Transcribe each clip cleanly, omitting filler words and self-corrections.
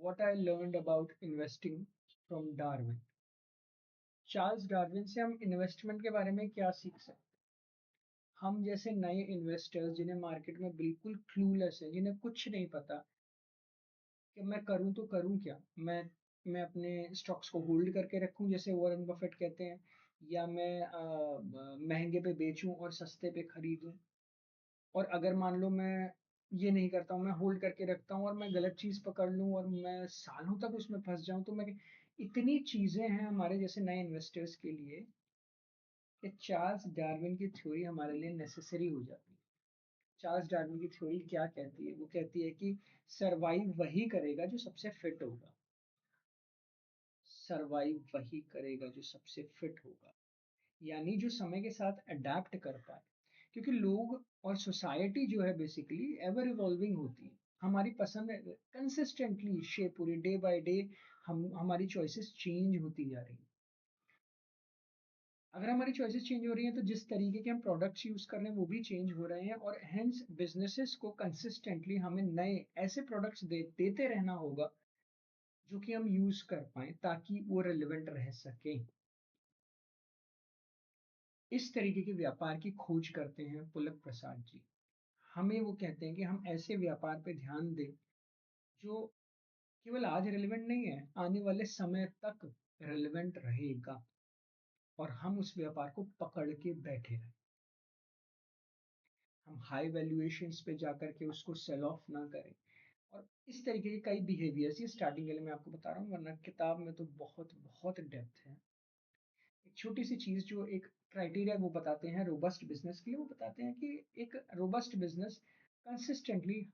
What I learned about investing from Darwin. Charles Darwin से हम investment के बारे में क्या सीख सकते हैं? हम जैसे नए इन्वेस्टर्स जिन्हें मार्केट में बिल्कुल क्लूलेस है, जिन्हें कुछ नहीं पता कि मैं करूं तो करूं क्या, मैं अपने स्टॉक्स को होल्ड करके रखूं जैसे वॉरेन बफेट कहते हैं, या मैं महंगे पे बेचूं और सस्ते पे खरीदूं। और अगर मान लो मैं ये नहीं करता हूँ, मैं होल्ड करके रखता हूँ और मैं गलत चीज पकड़ लूँ और मैं सालों तक उसमें फंस जाऊं, तो मैं इतनी चीजें हैं हमारे जैसे नए इन्वेस्टर्स के लिए कि चार्ल्स डार्विन की थ्योरी हमारे लिए नेसेसरी हो जाती है। चार्ल्स डार्विन की थ्योरी क्या कहती है? वो कहती है कि सरवाइव वही करेगा जो सबसे फिट होगा। सरवाइव वही करेगा जो सबसे फिट होगा, यानी जो समय के साथ अडेप्ट कर पाए। क्योंकि लोग और सोसाइटी जो है बेसिकली एवर इवॉल्विंग होती है। हमारी पसंद कंसिस्टेंटली शेप हो रही, डे बाय डे हमारी चॉइसेस चेंज होती जा रही हैं। अगर हमारी चॉइसेस चेंज हो रही हैं तो जिस तरीके के हम प्रोडक्ट्स यूज कर रहे हैं वो भी चेंज हो रहे हैं, और हेंस बिजनेसेस को कंसिस्टेंटली हमें नए ऐसे प्रोडक्ट्स देते रहना होगा जो कि हम यूज कर पाए ताकि वो रेलिवेंट रह सके। इस तरीके के व्यापार की खोज करते हैं पुलक प्रसाद जी। हमें वो कहते हैं कि हम ऐसे व्यापार पे ध्यान दें जो केवल आज रेलिवेंट नहीं है, आने वाले समय तक रेलिवेंट रहेगा, और हम उस व्यापार को पकड़ के बैठे रहें। हम हाई वैल्यूएशंस पे जाकर के उसको सेल ऑफ ना करें। और इस तरीके के कई बिहेवियर्स, ये स्टार्टिंग के लिए मैं आपको बता रहा हूँ, वरना किताब में तो बहुत बहुत डेप्थ है। एक छोटी सी चीज जो एक क्राइटेरिया वो बताते हैं रोबस्ट बिजनेस के लिए, वो बताते हैं कि एक robust business consistently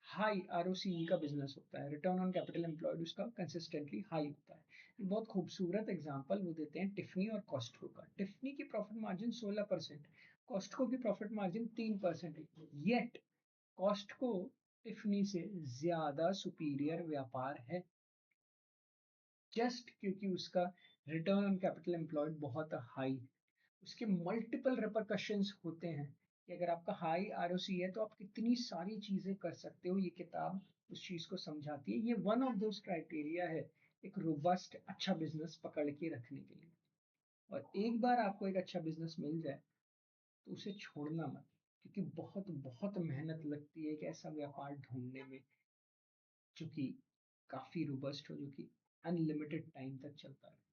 high ROCE का बिजनेस होता है, रिटर्न ऑन कैपिटल एम्प्लॉयड उसका कंसिस्टेंटली हाई होता है। बहुत खूबसूरत एग्जांपल वो देते हैं टिफनी और कॉस्टको का। टिफनी की प्रॉफिट मार्जिन 16%, कॉस्टको की प्रॉफिट मार्जिन 3% है, येट कॉस्टको टिफनी से ज्यादा सुपीरियर व्यापार है, जस्ट क्योंकि उसका रिटर्न ऑन कैपिटल एम्प्लॉयड बहुत हाई है। उसके मल्टीपल रिपरकशंस होते हैं कि अगर आपका हाई आरओसी है तो आप कितनी सारी चीजें कर सकते हो। ये किताब उस चीज को समझाती है। ये वन ऑफ दोज क्राइटेरिया है एक रोबस्ट अच्छा बिजनेस पकड़ के रखने के लिए। और एक बार आपको एक अच्छा बिजनेस मिल जाए तो उसे छोड़ना मत, क्योंकि बहुत बहुत मेहनत लगती है एक ऐसा व्यापार ढूंढने में जो कि काफी रोबस्ट हो, जो कि अनलिमिटेड टाइम तक चलता है।